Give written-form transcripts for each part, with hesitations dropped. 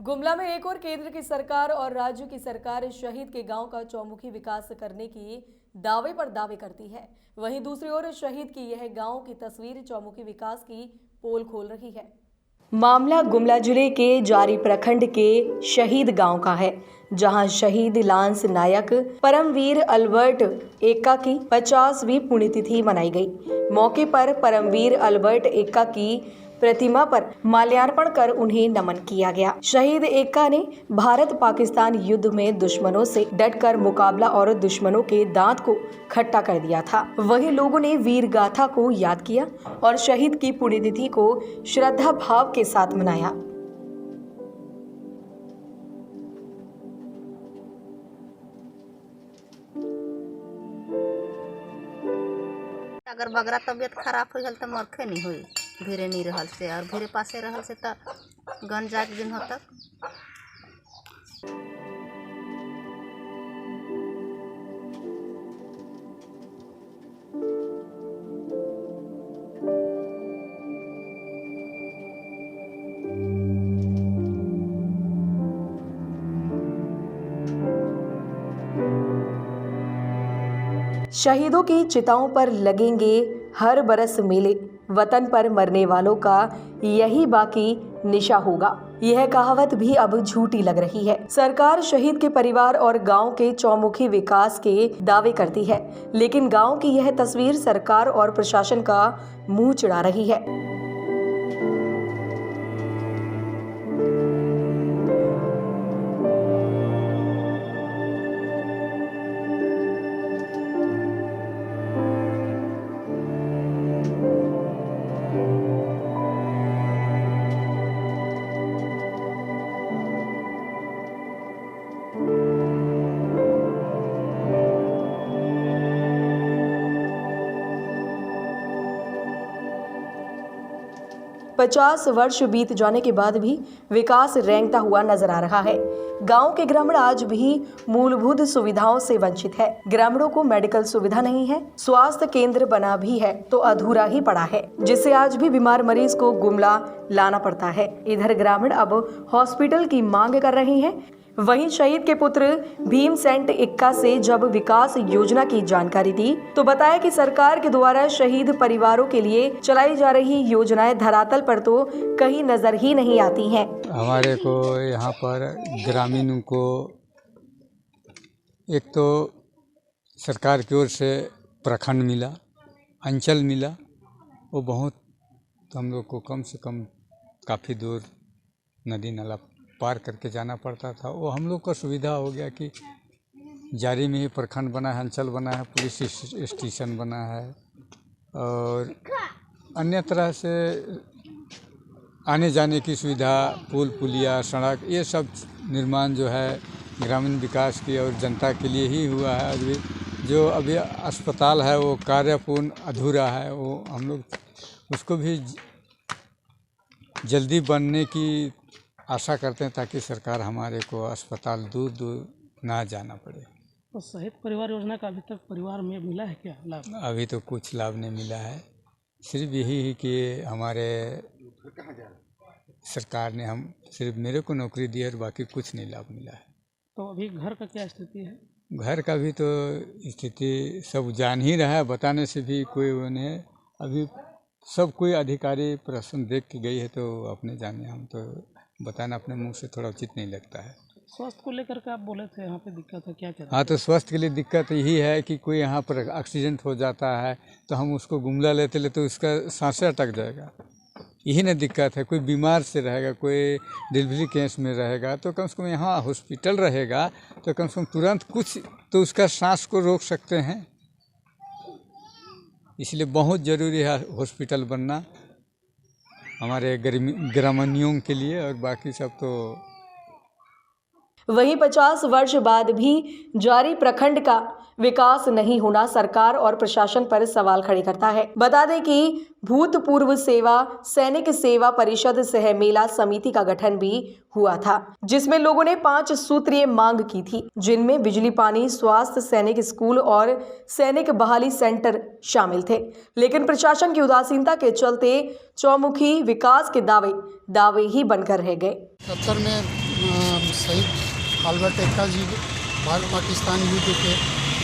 गुमला में एक और केंद्र की सरकार और राज्य की सरकार शहीद के गांव का चौमुखी विकास करने की दावे पर दावे करती है। वहीं दूसरी ओर शहीद की यह गांव की तस्वीर चौमुखी विकास की पोल खोल रही है। मामला गुमला जिले के जारी प्रखंड के शहीद गांव का है, जहां शहीद लांस नायक परमवीर अल्बर्ट एक्का की 50वीं पुण्यतिथि मनाई गई। मौके पर परमवीर अल्बर्ट एक्का की प्रतिमा पर माल्यार्पण कर उन्हें नमन किया गया। शहीद एक्का ने भारत पाकिस्तान युद्ध में दुश्मनों से डटकर मुकाबला और दुश्मनों के दांत को खट्टा कर दिया था। वहीं लोगों ने वीर गाथा को याद किया और शहीद की पुण्यतिथि को श्रद्धा भाव के साथ मनाया। अगर बगरा तबियत खराब हो गल तो मरखे नहीं हुई, भीरे नहीं रहल से और भीरे पासे रहल से तो गन जाग दिन हो तक। शहीदों की चिताओं पर लगेंगे हर बरस मेले, वतन पर मरने वालों का यही बाकी निशा होगा। यह कहावत भी अब झूठी लग रही है। सरकार शहीद के परिवार और गांव के चौमुखी विकास के दावे करती है, लेकिन गांव की यह तस्वीर सरकार और प्रशासन का मुंह चिढ़ा रही है। 50 वर्ष बीत जाने के बाद भी विकास रेंगता हुआ नजर आ रहा है। गांव के ग्रामीण आज भी मूलभूत सुविधाओं से वंचित है। ग्रामीणों को मेडिकल सुविधा नहीं है, स्वास्थ्य केंद्र बना भी है तो अधूरा ही पड़ा है, जिससे आज भी बीमार मरीज को गुमला लाना पड़ता है। इधर ग्रामीण अब हॉस्पिटल की मांग कर रहे हैं। वहीं शहीद के पुत्र भीमसेन एक्का से जब विकास योजना की जानकारी दी तो बताया कि सरकार के द्वारा शहीद परिवारों के लिए चलाई जा रही योजनाएं धरातल पर तो कहीं नजर ही नहीं आती हैं। हमारे को यहाँ पर ग्रामीणों को एक तो सरकार की ओर से प्रखंड मिला, अंचल मिला, वो बहुत हम लोग को कम से कम काफ़ी दूर नदी नाला पार करके जाना पड़ता था। वो हम लोग का सुविधा हो गया कि जारी में ही प्रखंड बना है, अंचल बना है, पुलिस स्टेशन बना है और अन्य तरह से आने जाने की सुविधा, पुल पुलिया, सड़क, ये सब निर्माण जो है ग्रामीण विकास की और जनता के लिए ही हुआ है। अभी जो अभी अस्पताल है वो कार्यपूर्ण अधूरा है, वो हम लोग उसको भी जल्दी बनने की आशा करते हैं ताकि सरकार हमारे को अस्पताल दूर दूर ना जाना पड़े। तो शहीद परिवार योजना का अभी तक परिवार में मिला है क्या लाभ? अभी तो कुछ लाभ नहीं मिला है, सिर्फ यही है कि हमारे सरकार ने हम सिर्फ मेरे को नौकरी दी है और बाकी कुछ नहीं लाभ मिला है। तो अभी घर का क्या स्थिति है? घर का भी तो स्थिति सब जान ही रहा है, बताने से भी कोई उन्हें अभी सब कोई अधिकारी प्रश्न देख के गई है तो अपने जाने, हम तो बताना अपने मुंह से थोड़ा उचित नहीं लगता है। स्वास्थ्य को लेकर के आप बोले थे यहाँ पे दिक्कत है, क्या हाँ, तो स्वास्थ्य के लिए दिक्कत यही है कि कोई यहाँ पर एक्सीडेंट हो जाता है तो हम उसको गुमला लेते तो उसका सांसें अटक जाएगा, यही ना दिक्कत है। कोई बीमार से रहेगा, कोई डिलीवरी केस में रहेगा तो कम से कम यहाँ हॉस्पिटल रहेगा तो कम से कम तुरंत कुछ तो उसका सांस को रोक सकते हैं। इसलिए बहुत ज़रूरी है हॉस्पिटल बनना हमारे ग्रामीणों के लिए, और बाकी सब तो। वहीं 50 वर्ष बाद भी जारी प्रखंड का विकास नहीं होना सरकार और प्रशासन पर सवाल खड़े करता है। बता दें कि भूतपूर्व सेवा सैनिक सेवा परिषद सह मेला समिति का गठन भी हुआ था, जिसमें लोगों ने 5 सूत्रीय मांग की थी, जिनमें बिजली, पानी, स्वास्थ्य, सैनिक स्कूल और सैनिक बहाली सेंटर शामिल थे। लेकिन प्रशासन की उदासीनता के चलते चौमुखी विकास के दावे ही बनकर रह गए। 70 में शहीद अल्बर्ट एक्का जी भारत पाकिस्तान युद्ध के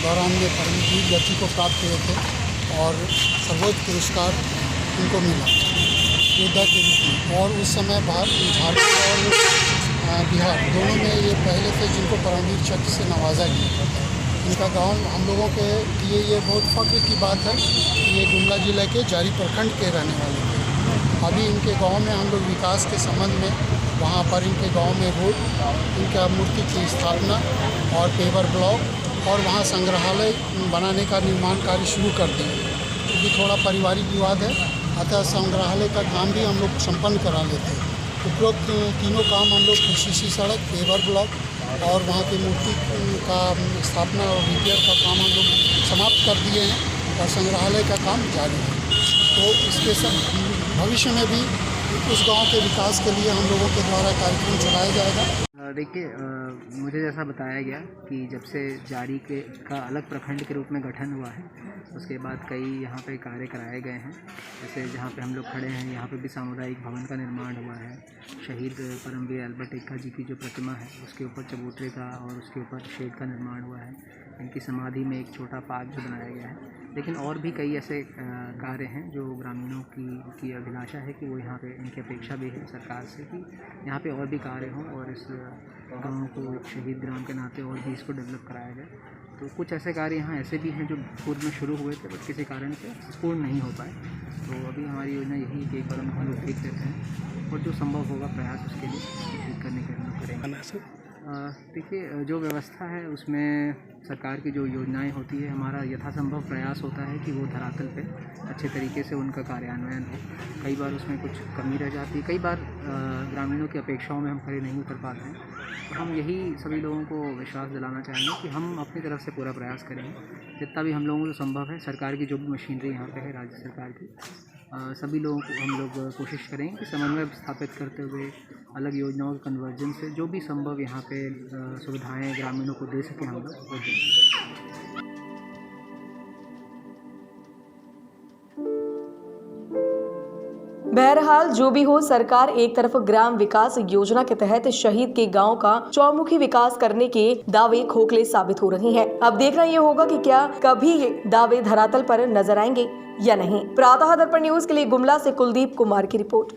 दौरान में परमवीर गति को प्राप्त हुए थे और सर्वोच्च पुरस्कार उनको मिला योद्धा के रूप में। और उस समय झारखंड और बिहार दोनों में ये पहले थे जिनको परमवीर चक्र से नवाजा गया। इनका गांव हम लोगों के लिए ये बहुत फख्र की बात है कि ये गुमला जिले के जारी प्रखंड के रहने वाले थे। अभी इनके गांव में हम लोग विकास के संबंध में वहाँ पर इनके गांव में रोड, इनका मूर्ति की स्थापना और पेवर ब्लॉक और वहाँ संग्रहालय बनाने का निर्माण कार्य शुरू कर दिए। क्योंकि थोड़ा पारिवारिक विवाद है, अतः संग्रहालय का काम भी हम लोग संपन्न करा लेते हैं। उपरोक्त तीनों काम हम लोग सीसी सड़क, पेवर ब्लॉक और वहाँ की मूर्ति का स्थापना और रिपेयर का काम हम लोग समाप्त कर दिए हैं और संग्रहालय का काम जारी है। तो इसके भविष्य में भी उस गांव के विकास के लिए हम लोगों के द्वारा कार्यक्रम चलाया जाएगा। देखिए, मुझे जैसा बताया गया कि जब से जारी का अलग प्रखंड के रूप में गठन हुआ है, उसके बाद कई यहाँ पे कार्य कराए गए हैं। जैसे जहाँ पे हम लोग खड़े हैं, यहाँ पे भी सामुदायिक भवन का निर्माण हुआ है। शहीद परमवीर अल्बर्ट एक्का जी की जो प्रतिमा है, उसके ऊपर चबूतरे का और उसके ऊपर शेड का निर्माण हुआ है। इनकी समाधि में एक छोटा पार्क जो बनाया गया है। लेकिन और भी कई ऐसे कार्य हैं जो ग्रामीणों की अभिलाषा है कि वो यहाँ पे, इनकी अपेक्षा भी है सरकार से कि यहाँ पे और भी कार्य हों और इस गाँव को एक शहीद ग्राम के नाते और भी इसको डेवलप कराया जाए। तो कुछ ऐसे कार्य यहाँ ऐसे भी हैं जो पूर्व में शुरू हुए थे बट किसी कारण से पूर्ण नहीं हो पाए। तो अभी हमारी योजना यही है कि एक बार हम लोग देख लेते हैं और जो संभव होगा प्रयास उसके लिए ठीक करने के हम लोग करेंगे। देखिए, जो व्यवस्था है उसमें सरकार की जो योजनाएं होती है, हमारा यथासंभव प्रयास होता है कि वो धरातल पे अच्छे तरीके से उनका कार्यान्वयन हो। कई बार उसमें कुछ कमी रह जाती है, कई बार ग्रामीणों की अपेक्षाओं में हम खड़े नहीं उतर पाते हैं। तो हम यही सभी लोगों को विश्वास दिलाना चाहेंगे कि हम अपनी तरफ से पूरा प्रयास करेंगे जितना भी हम लोगों को संभव है। सरकार की जो भी मशीनरी यहाँ पे है, राज्य सरकार की, सभी लोगों को हम लोग कोशिश करेंगे कि समन्वय स्थापित करते हुए अलग योजनाओं के कन्वर्जन से जो भी संभव यहाँ पे सुविधाएं ग्रामीणों को दे सकें हम लोग वो दें। बहरहाल जो भी हो, सरकार एक तरफ ग्राम विकास योजना के तहत शहीद के गांव का चौमुखी विकास करने के दावे खोखले साबित हो रही हैं। अब देखना ये होगा कि क्या कभी ये दावे धरातल पर नजर आएंगे या नहीं। प्रातः दर्पण न्यूज के लिए गुमला से कुलदीप कुमार की रिपोर्ट।